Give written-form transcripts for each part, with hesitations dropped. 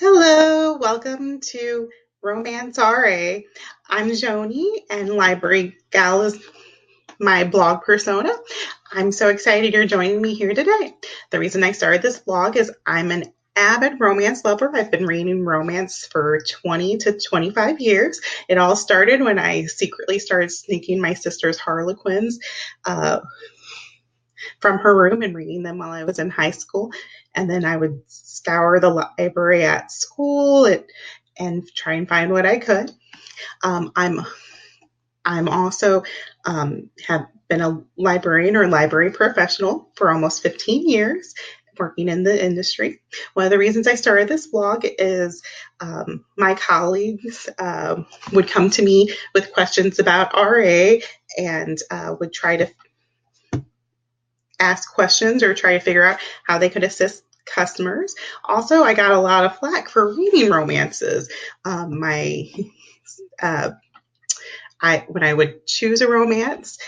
Hello, welcome to Romance RA. I'm Joni, and Library Gal is my blog persona. I'm so excited you're joining me here today. The reason I started this blog is I'm an avid romance lover. I've been reading romance for 20 to 25 years. It all started when I secretly started sneaking my sister's Harlequins uh, from her room and reading them while I was in high school. And then I would scour the library at school and try and find what I could. I'm also have been a librarian or library professional for almost 15 years, working in the industry. One of the reasons I started this blog is my colleagues would come to me with questions about RA and would try to ask questions or try to figure out how they could assist customers. Also, I got a lot of flack for reading romances. My when I would choose a romance,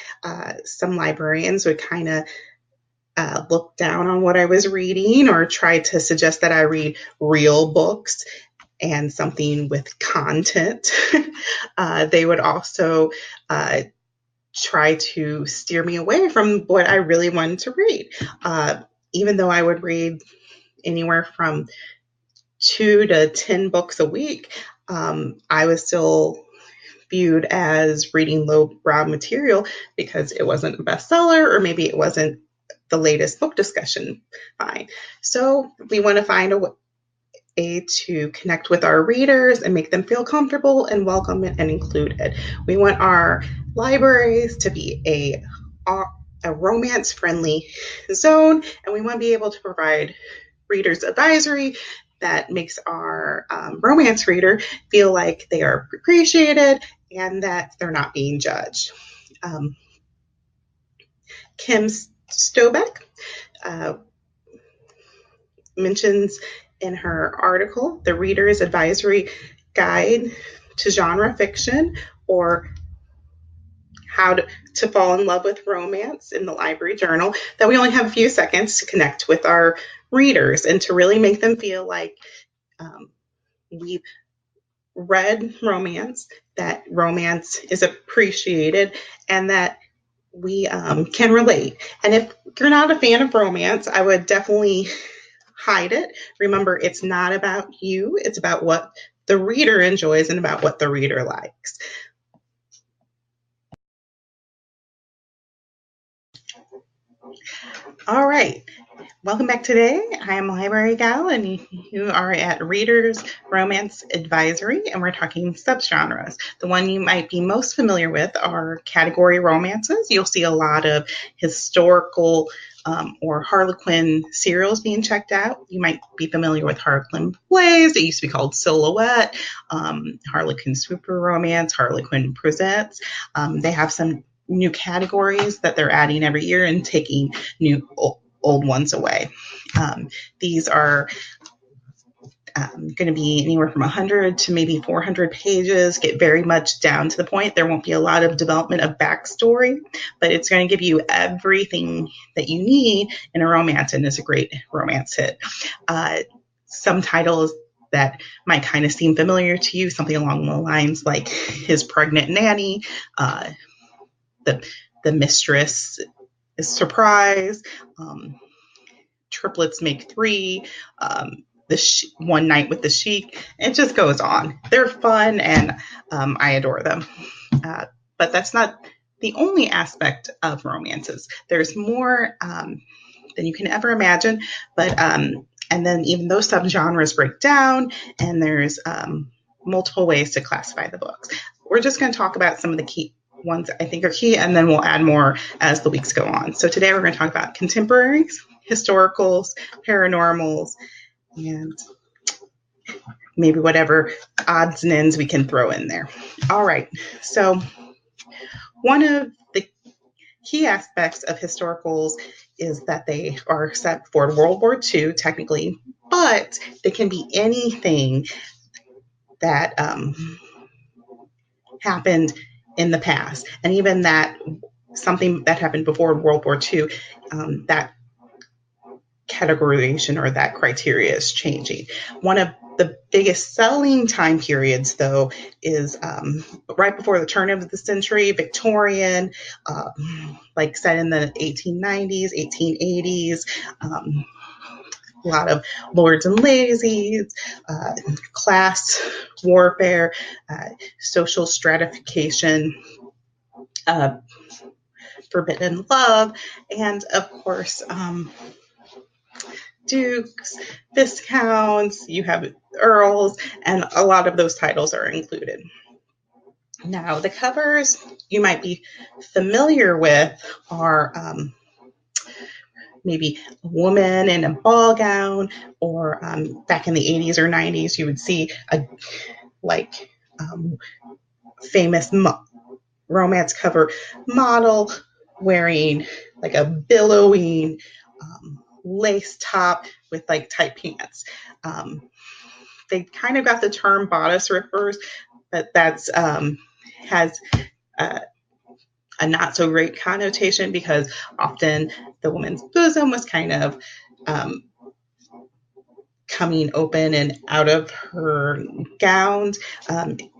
some librarians would kind of look down on what I was reading or try to suggest that I read real books and something with content. They would also try to steer me away from what I really wanted to read. Even though I would read anywhere from 2 to 10 books a week, I was still viewed as reading lowbrow material because it wasn't a bestseller or maybe it wasn't the latest book discussion. Fine. So we want to find a way to connect with our readers and make them feel comfortable and welcome and included. We want our libraries to be a romance friendly zone, and we want to be able to provide readers advisory that makes our romance reader feel like they are appreciated and that they're not being judged. Kim Stobeck mentions in her article the Reader's Advisory Guide to Genre Fiction, or how to fall in love with romance in the library journal, that we only have a few seconds to connect with our readers and to really make them feel like we've read romance, that romance is appreciated, and that we can relate. And if you're not a fan of romance, I would definitely hide it. Remember, it's not about you, it's about what the reader enjoys and about what the reader likes. All right. Welcome back today. I am Library Gal, and you are at Reader's Romance Advisory, and we're talking subgenres. The one you might be most familiar with are category romances. You'll see a lot of historical or Harlequin serials being checked out. You might be familiar with Harlequin plays. It used to be called Silhouette, Harlequin Super Romance, Harlequin Presents. They have some new categories that they're adding every year and taking new old ones away. These are going to be anywhere from 100 to maybe 400 pages, get very much down to the point. There won't be a lot of development of backstory, but it's going to give you everything that you need in a romance, and it's a great romance hit. Some titles that might kind of seem familiar to you, something along the lines like His Pregnant Nanny, the Mistress is Surprise, Triplets Make Three, One Night with the Sheik. It just goes on. They're fun, and I adore them. But that's not the only aspect of romances. There's more than you can ever imagine. But and then even those subgenres break down, and there's multiple ways to classify the books. We're just going to talk about some of the key ones I think are key, and then we'll add more as the weeks go on. So today we're going to talk about contemporaries, historicals, paranormals, and maybe whatever odds and ends we can throw in there. All right, so one of the key aspects of historicals is that they are set for World War II, technically, but they can be anything that happened in the past, and even that something that happened before World War II, that categorization or that criteria is changing. One of The biggest selling time periods, though, is right before the turn of the century, Victorian, like set in the 1890s, 1880s. A lot of lords and ladies, class warfare, social stratification, uh, forbidden love, and of course, dukes, viscounts, you have earls, and a lot of those titles are included. Now, the covers you might be familiar with are maybe a woman in a ball gown, or back in the 80s or 90s, you would see a like famous romance cover model wearing like a billowing lace top with like tight pants. They kind of got the term bodice rippers, but that's has a not so great connotation, because often the woman's bosom was kind of coming open and out of her gowns.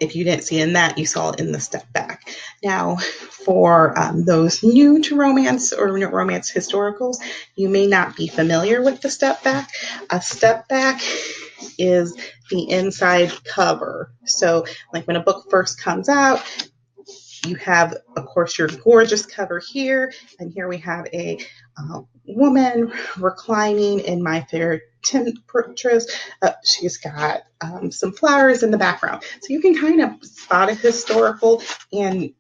If you didn't see in that, you saw it in the step back. Now, for those new to romance or romance historicals, you may not be familiar with the step back. A step back is the inside cover. So, like when a book first comes out, you have, of course, your gorgeous cover here, and here we have a woman reclining in My Fair Temptress. She's got some flowers in the background. So you can kind of spot a historical, and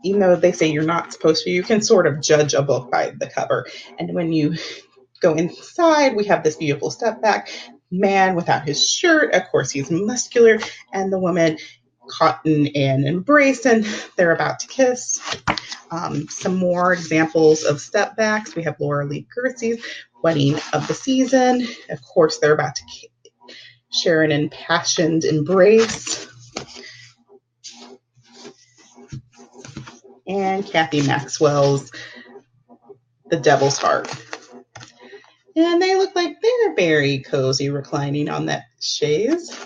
even though they say you're not supposed to, you can sort of judge a book by the cover. And when you go inside, we have this beautiful step back. Man without his shirt, of course, he's muscular, and the woman caught in an embrace, and they're about to kiss. Some more examples of step backs. We have Laura Lee Gertie's Wedding of the Season. Of course, they're about to share an impassioned embrace. And Kathy Maxwell's The Devil's Heart. And they look like they're very cozy reclining on that chaise.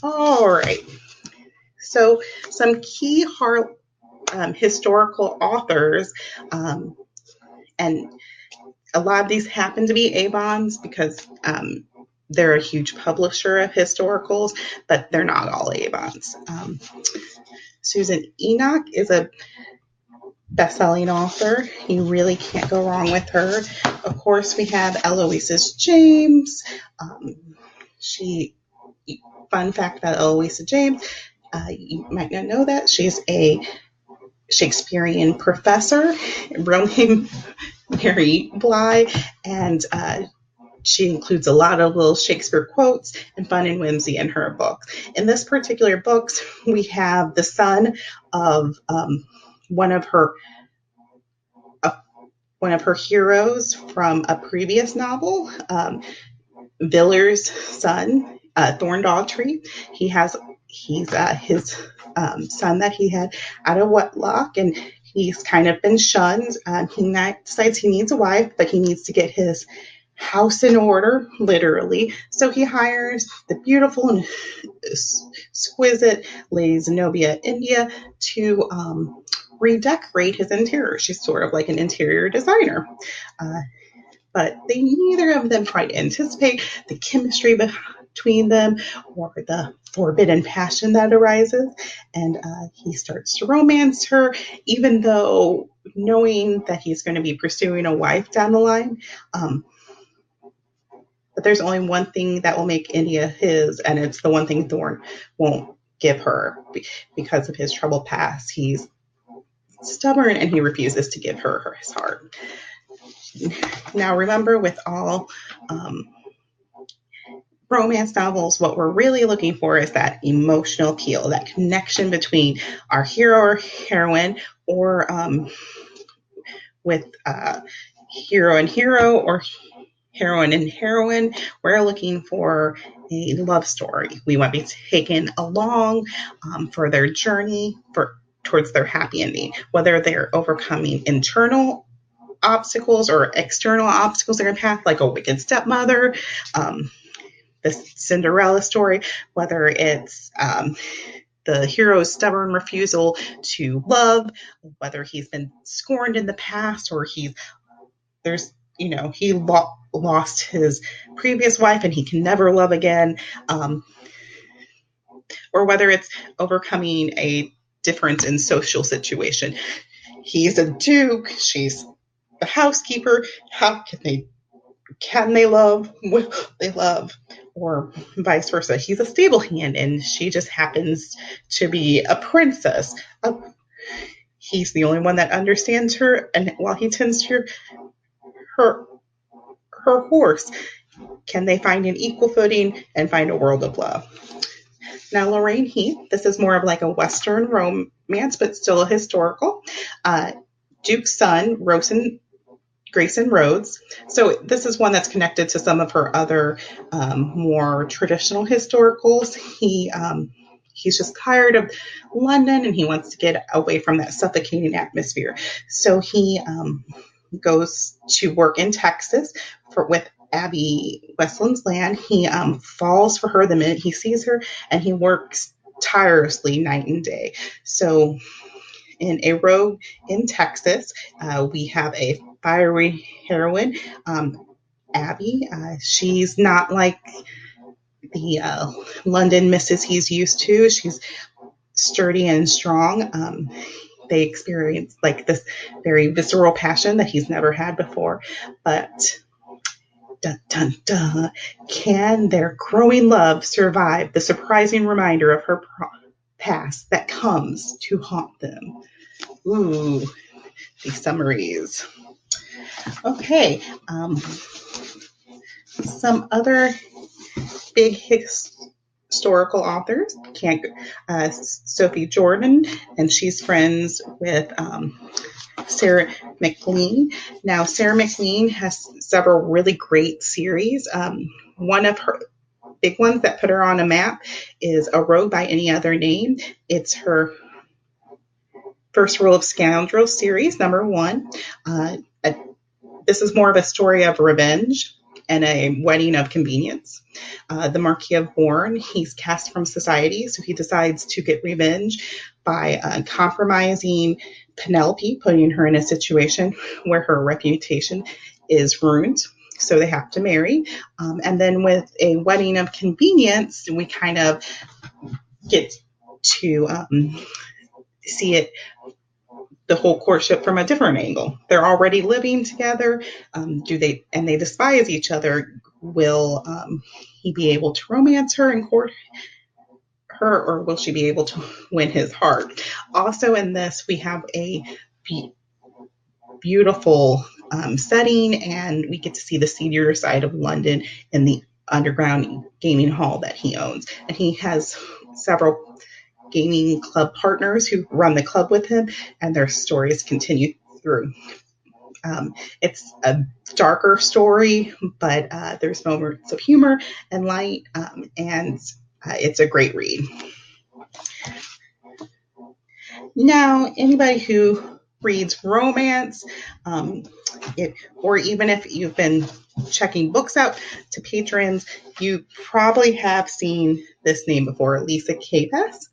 All right. So some key historical authors, and a lot of these happen to be Avons because they're a huge publisher of historicals, but they're not all Avons. Susan Enoch is a best-selling author. You really can't go wrong with her. Of course, we have Eloisa James. Fun fact about Eloisa James, you might not know that she's a Shakespearean professor, real name Mary Bly, and she includes a lot of little Shakespeare quotes and fun and whimsy in her books. In this particular book, we have the son of one of her heroes from a previous novel, Villiers' son, Thorn Daughtry. He's his son that he had out of wedlock, and he's kind of been shunned. He decides he needs a wife, but he needs to get his house in order, literally. So he hires the beautiful and exquisite Lady Zenobia India to redecorate his interior. She's sort of like an interior designer. But neither of them quite anticipate the chemistry between them or the forbidden passion that arises. And he starts to romance her, even though knowing that he's going to be pursuing a wife down the line. But there's only one thing that will make India his, and it's the one thing Thorn won't give her because of his troubled past. He's stubborn and he refuses to give her his heart. Now, remember, with all romance novels, what we're really looking for is that emotional appeal, that connection between our hero or heroine, or with hero and hero, or heroine and heroine. We're looking for a love story. We want to be taken along for their journey towards their happy ending, whether they're overcoming internal obstacles or external obstacles in their path, like a wicked stepmother, the Cinderella story, whether it's the hero's stubborn refusal to love, whether he's been scorned in the past or he lost his previous wife and he can never love again, or whether it's overcoming a difference in social situation. He's a duke, she's the housekeeper. How can they love? Will they love? Or vice versa. He's a stable hand and she just happens to be a princess. He's the only one that understands her, and while he tends to her her horse, can they find an equal footing and find a world of love? Now, Lorraine Heath, this is more of like a Western romance, but still a historical. Duke's son, Grayson Rhodes. So this is one that's connected to some of her other more traditional historicals. He's just tired of London and he wants to get away from that suffocating atmosphere. So he goes to work in Texas with Abby Westland's land. He falls for her the minute he sees her, and he works tirelessly night and day. So in A Rogue in Texas, we have a fiery heroine, Abby. She's not like the London misses he's used to. She's sturdy and strong. They experience like this very visceral passion that he's never had before. But dun, dun, dun, can their growing love survive the surprising reminder of her past that comes to haunt them? Ooh, these summaries. Okay, some other big historical authors. Sophie Jordan, and she's friends with Sarah McLean. Now, Sarah McLean has several really great series. One of her big ones that put her on a map is A Rogue by Any Other Name. It's her First Rule of Scoundrels series, number 1. This is more of a story of revenge and a wedding of convenience. The Marquis of Bourne, he's cast from society, so he decides to get revenge by compromising Penelope, putting her in a situation where her reputation is ruined. So they have to marry. And then with a wedding of convenience, we kind of get to see it, the whole courtship from a different angle. They're already living together. They despise each other. Will he be able to romance her and court her, or will she be able to win his heart? Also in this, we have a beautiful setting, and we get to see the seedier side of London in the underground gaming hall that he owns. And he has several gaming club partners who run the club with him, and their stories continue through. It's a darker story, but there's moments of humor and light, and it's a great read. Now, anybody who reads romance, or even if you've been checking books out to patrons, you probably have seen this name before, Lisa Kleypas.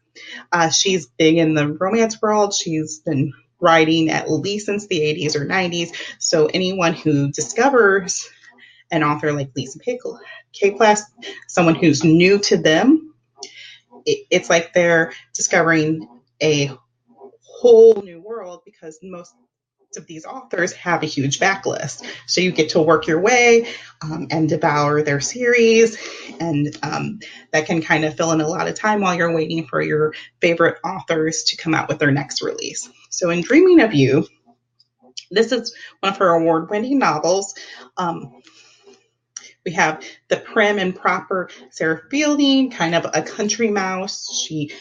She's big in the romance world. She's been writing at least since the 80s or 90s. So anyone who discovers an author like Lisa Kleypas, someone who's new to them, it's like they're discovering a whole new world, because most of these authors have a huge backlist. So you get to work your way and devour their series, and that can kind of fill in a lot of time while you're waiting for your favorite authors to come out with their next release. So in Dreaming of You, this is one of her award-winning novels. We have the prim and proper Sarah Fielding, kind of a country mouse. She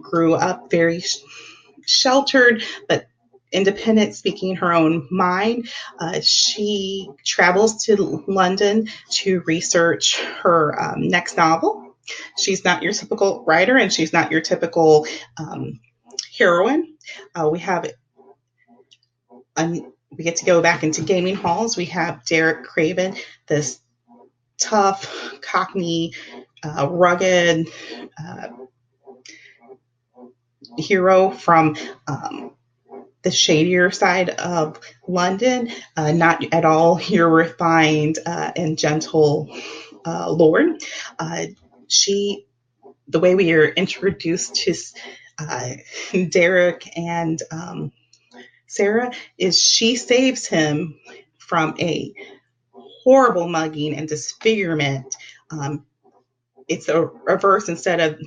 grew up very sheltered, but independent, speaking her own mind. She travels to London to research her next novel. She's not your typical writer, and she's not your typical heroine. We get to go back into gaming halls. We have Derek Craven, this tough, cockney, rugged hero from the shadier side of London, not at all your refined and gentle lord. She, the way we are introduced to uh, Derek and Sarah is she saves him from a horrible mugging and disfigurement. Um, it's a reverse. Instead of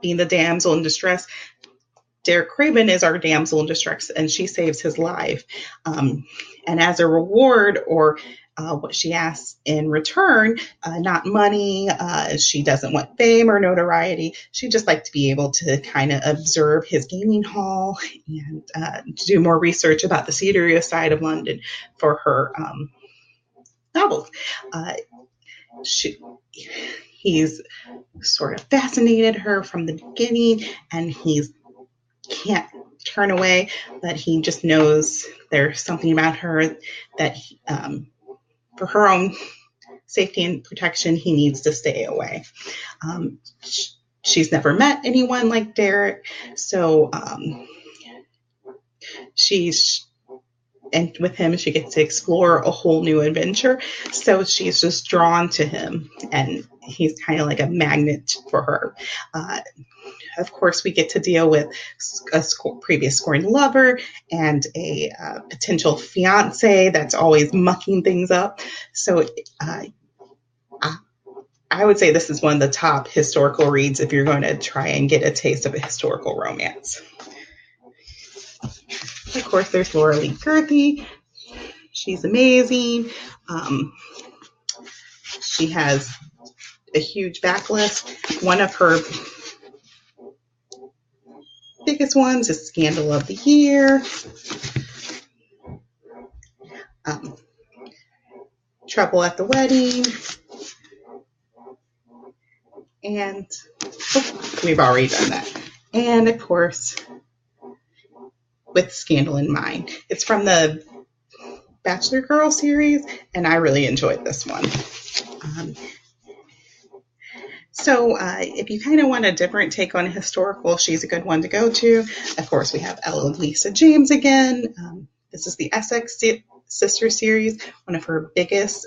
being the damsel in distress, Derek Craven is our damsel in distress, and she saves his life. And as a reward, or what she asks in return, not money. She doesn't want fame or notoriety. She just like to be able to kind of observe his gaming hall and do more research about the seedier side of London for her novels. Uh, she, he's sort of fascinated her from the beginning, and he's can't turn away, but he just knows there's something about her that for her own safety and protection, he needs to stay away. Um, she's never met anyone like Derek, so she's and with him she gets to explore a whole new adventure. So she's just drawn to him, and he's kind of like a magnet for her. Of course, we get to deal with a previous scorned lover and a potential fiance that's always mucking things up. So I would say this is one of the top historical reads if you're going to try and get a taste of a historical romance. Of course, there's Laura Lee Girthy. She's amazing. She has a huge backlist. One of her biggest ones is Scandal of the Year, Trouble at the Wedding, and we've already done that. And of course, with Scandal in Mind. It's from the Bachelor Girl series, and I really enjoyed this one. So if you kind of want a different take on a historical, she's a good one to go to. Of course, we have Lisa James again. This is the Essex Sister series. One of her biggest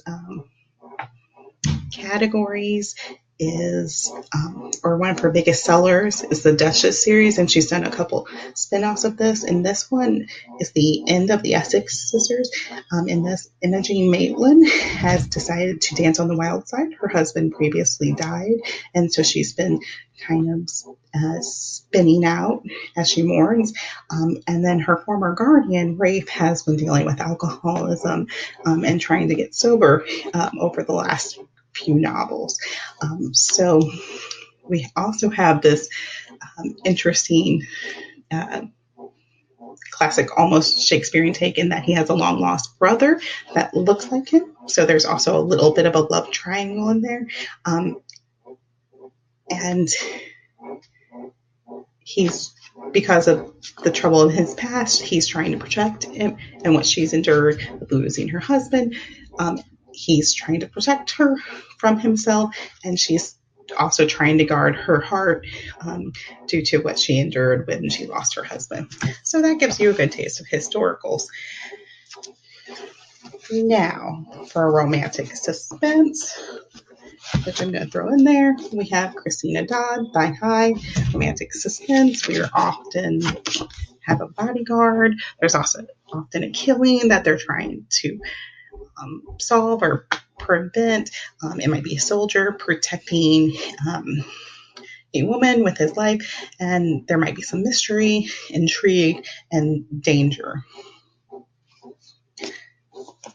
categories is, or one of her biggest sellers is the Duchess series, and she's done a couple spin-offs of this. And this one is the end of the Essex sisters. In this, Imogen Maitland has decided to dance on the wild side. Her husband previously died, and so she's been kind of spinning out as she mourns. And then her former guardian, Rafe, has been dealing with alcoholism and trying to get sober over the last few novels. So we also have this interesting classic, almost Shakespearean take in that he has a long lost brother that looks like him. So there's also a little bit of a love triangle in there. And he's, because of the trouble in his past, he's trying to protect him and what she's endured with losing her husband. He's trying to protect her from himself, and she's also trying to guard her heart due to what she endured when she lost her husband. So that gives you a good taste of historicals. Now, for a romantic suspense, which I'm going to throw in there, we have Christina Dodd, Thine High, romantic suspense. We are often have a bodyguard. There's also often a killing that they're trying to solve or prevent. It might be a soldier protecting a woman with his life, and there might be some mystery, intrigue, and danger.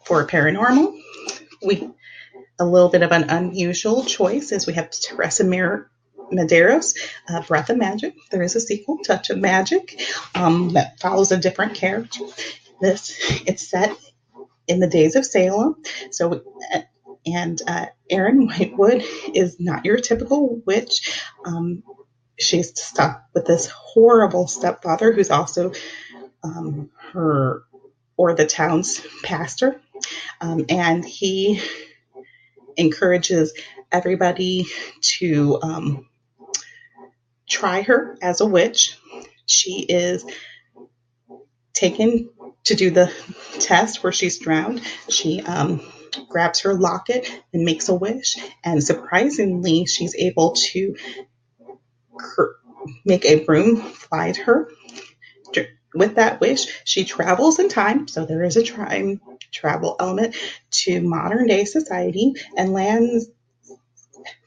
For paranormal, a little bit of an unusual choice is we have Teresa Medeiros, Breath of Magic. There is a sequel, Touch of Magic, that follows a different character. It's set in the days of Salem. So, and Erin Whitewood is not your typical witch. She's stuck with this horrible stepfather who's also the town's pastor. And he encourages everybody to try her as a witch. She is taken to do the test where she's drowned. She grabs her locket and makes a wish, and surprisingly, she's able to make a broom fly to her. With that wish, she travels in time, so there is a time travel element to modern day society, and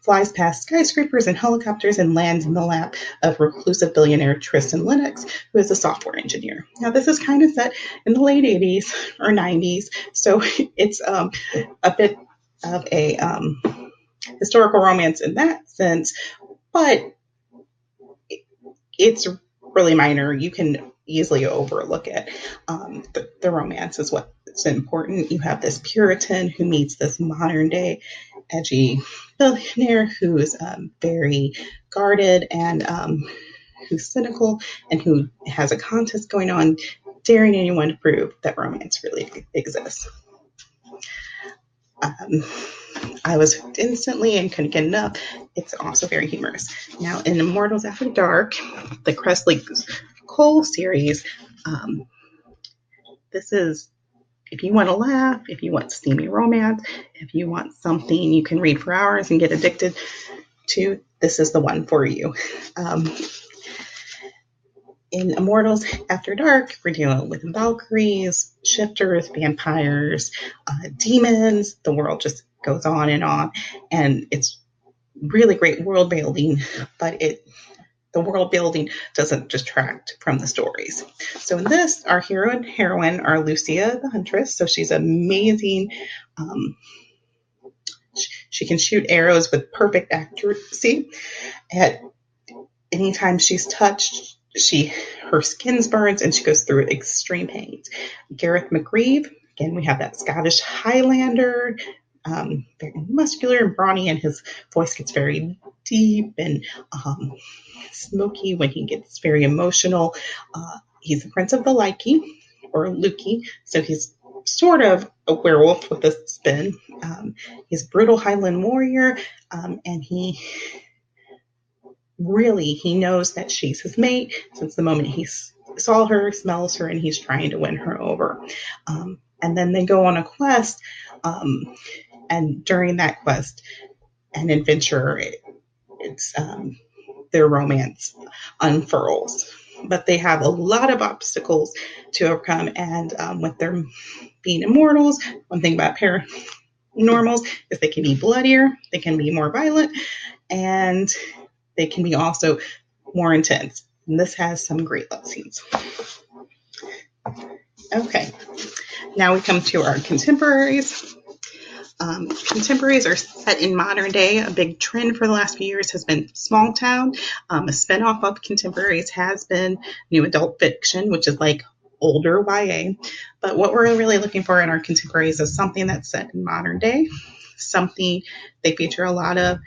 flies past skyscrapers and helicopters and lands in the lap of reclusive billionaire Tristan Lennox, who is a software engineer. Now, this is kind of set in the late 80s or 90s, so it's a bit of a historical romance in that sense, but it's really minor. You can easily overlook it. The romance is what's important. You have this Puritan who meets this modern day edgy billionaire who's very guarded and who's cynical and who has a contest going on, daring anyone to prove that romance really exists. I was hooked instantly and couldn't get enough. It's also very humorous. Now, in Immortals After Dark, the Cressley Cole series, this is, if you want to laugh, if you want steamy romance, if you want something you can read for hours and get addicted to, this is the one for you. In Immortals After Dark, we're dealing with Valkyries, shifters, vampires, demons. The world just goes on, and it's really great world building, but the world building doesn't detract from the stories. So in this, our hero and heroine are Lucia the Huntress. So she's amazing. She can shoot arrows with perfect accuracy. At any time she's touched, her skin burns and she goes through extreme pains. Gareth McGreeve, again, we have that Scottish Highlander, very muscular and brawny, and his voice gets very deep and smoky when he gets very emotional. He's the Prince of the Lyki, or Luki, so he's sort of a werewolf with a spin. He's a brutal Highland warrior, and he knows that she's his mate since the moment he saw her, smells her, and he's trying to win her over. And then they go on a quest, and during that quest and adventure, it's their romance unfurls. But they have a lot of obstacles to overcome, and with their being immortals, one thing about paranormals is they can be bloodier, they can be more violent, and they can be also more intense. And this has some great love scenes. Okay, now we come to our contemporaries. Contemporaries are set in modern day. A big trend for the last few years has been small town. A spinoff of contemporaries has been new adult fiction, which is like older YA. But what we're really looking for in our contemporaries is something that's set in modern day, something they feature a lot of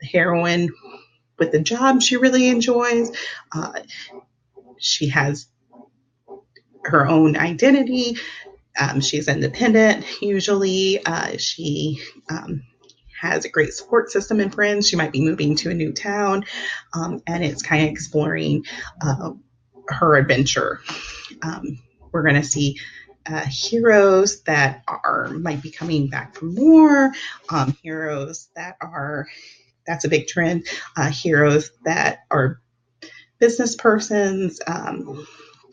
heroine with a job she really enjoys. She has her own identity. She's independent, usually. She has a great support system and friends. She might be moving to a new town, and it's kind of exploring her adventure. We're going to see heroes that might be coming back from war, heroes that's a big trend, heroes that are business persons,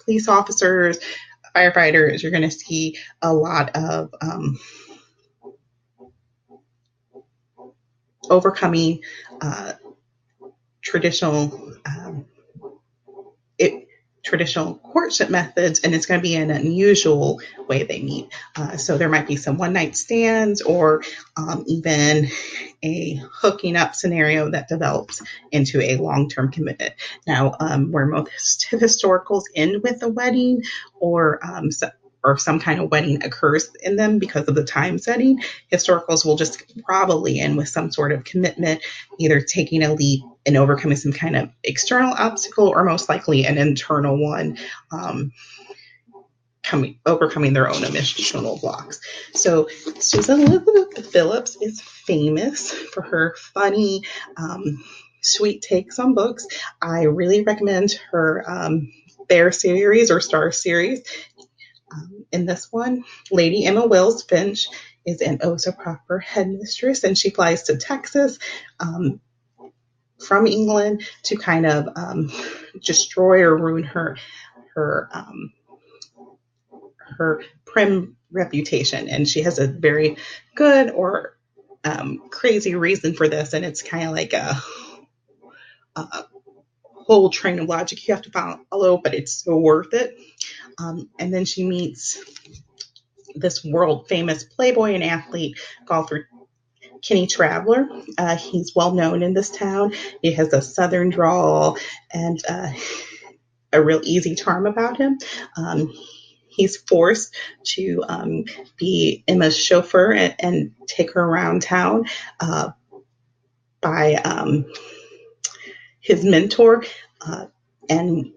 police officers, firefighters. You're going to see a lot of overcoming traditional courtship methods, and it's going to be an unusual way they meet. So there might be some one-night stands, or even a hooking up scenario that develops into a long-term commitment. Now, where most historicals end with a wedding, or some kind of wedding occurs in them because of the time setting, historicals will just probably end with some sort of commitment, either taking a leap and overcoming some kind of external obstacle, or most likely an internal one, overcoming their own emotional blocks. So Susan Elizabeth Phillips is famous for her funny, sweet takes on books. I really recommend her Bear series or Star series. In this one, Lady Emma Wells Finch is an oh so proper headmistress, and she flies to Texas from England to kind of destroy or ruin her her prim reputation. And she has a very good or crazy reason for this, and it's kind of like a whole train of logic you have to follow, but it's so worth it. And then she meets this world famous playboy and athlete golfer, Kenny Traveler. He's well known in this town. He has a southern drawl and a real easy charm about him. He's forced to be Emma's chauffeur and take her around town by his mentor, and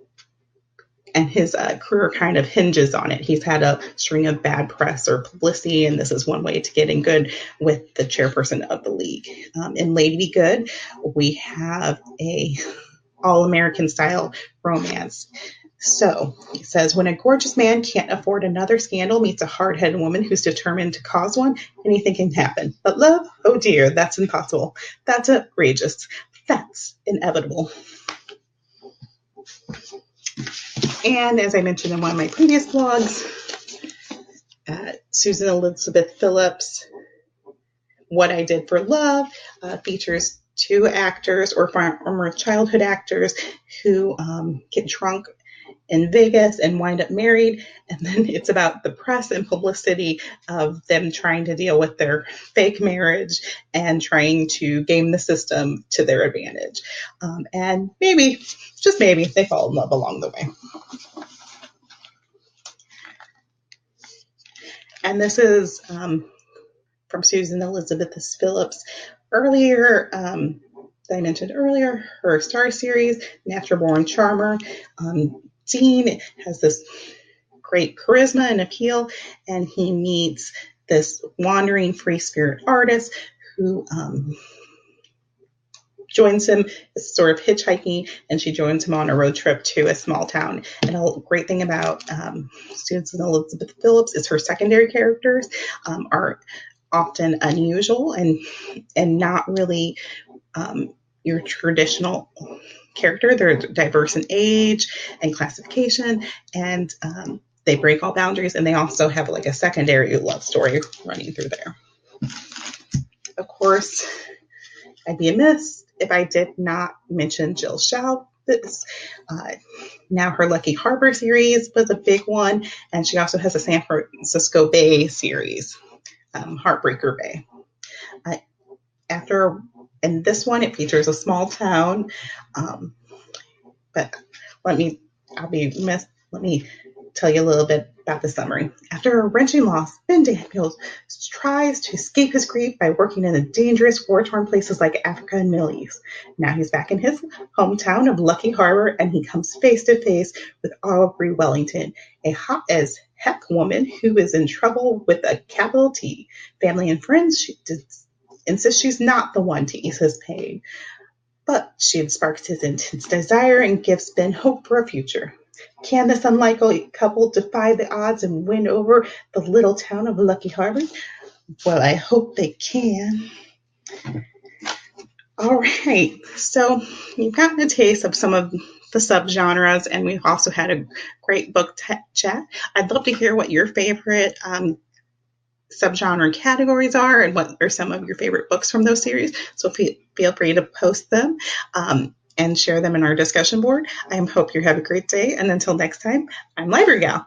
his career kind of hinges on it. He's had a string of bad press or publicity, and this is one way to get in good with the chairperson of the league. In Lady Be Good, we have a all-American style romance. So it says, when a gorgeous man can't afford another scandal meets a hard-headed woman who's determined to cause one, anything can happen. But love, oh dear, that's impossible. That's outrageous. That's inevitable. And as I mentioned in one of my previous blogs, Susan Elizabeth Phillips' What I Did for Love features two actors or former childhood actors who get drunk in Vegas and wind up married. And then it's about the press and publicity of them trying to deal with their fake marriage and trying to game the system to their advantage. And maybe, just maybe, they fall in love along the way. And this is from Susan Elizabeth Phillips earlier. I mentioned earlier, her Star series, Natural Born Charmer. Dean has this great charisma and appeal, and he meets this wandering free spirit artist who joins him, is sort of hitchhiking, and she joins him on a road trip to a small town. And a great thing about Susan Elizabeth Phillips is her secondary characters are often unusual and not really your traditional character. They're diverse in age and classification, and they break all boundaries, and they also have like a secondary love story running through there. Of course, I'd be amiss if I did not mention Jill Shalvis. Now her Lucky Harbor series was a big one, and she also has a San Francisco Bay series, Heartbreaker Bay. And this one, it features a small town, but let me tell you a little bit about the summary. After a wrenching loss, Ben Daniels tries to escape his grief by working in the dangerous war-torn places like Africa and Middle East. Now he's back in his hometown of Lucky Harbor, and he comes face to face with Aubrey Wellington, a hot as heck woman who is in trouble with a capital T. Family and friends insist she's not the one to ease his pain, but she sparks his intense desire and gives Ben hope for a future. Can this unlikely couple defy the odds and win over the little town of Lucky Harbor? Well, I hope they can. All right, so you've gotten a taste of some of the subgenres, and we've also had a great book chat. I'd love to hear what your favorite subgenre categories are and what are some of your favorite books from those series. So feel free to post them and share them in our discussion board. I hope you have a great day. And until next time, I'm Library Gal.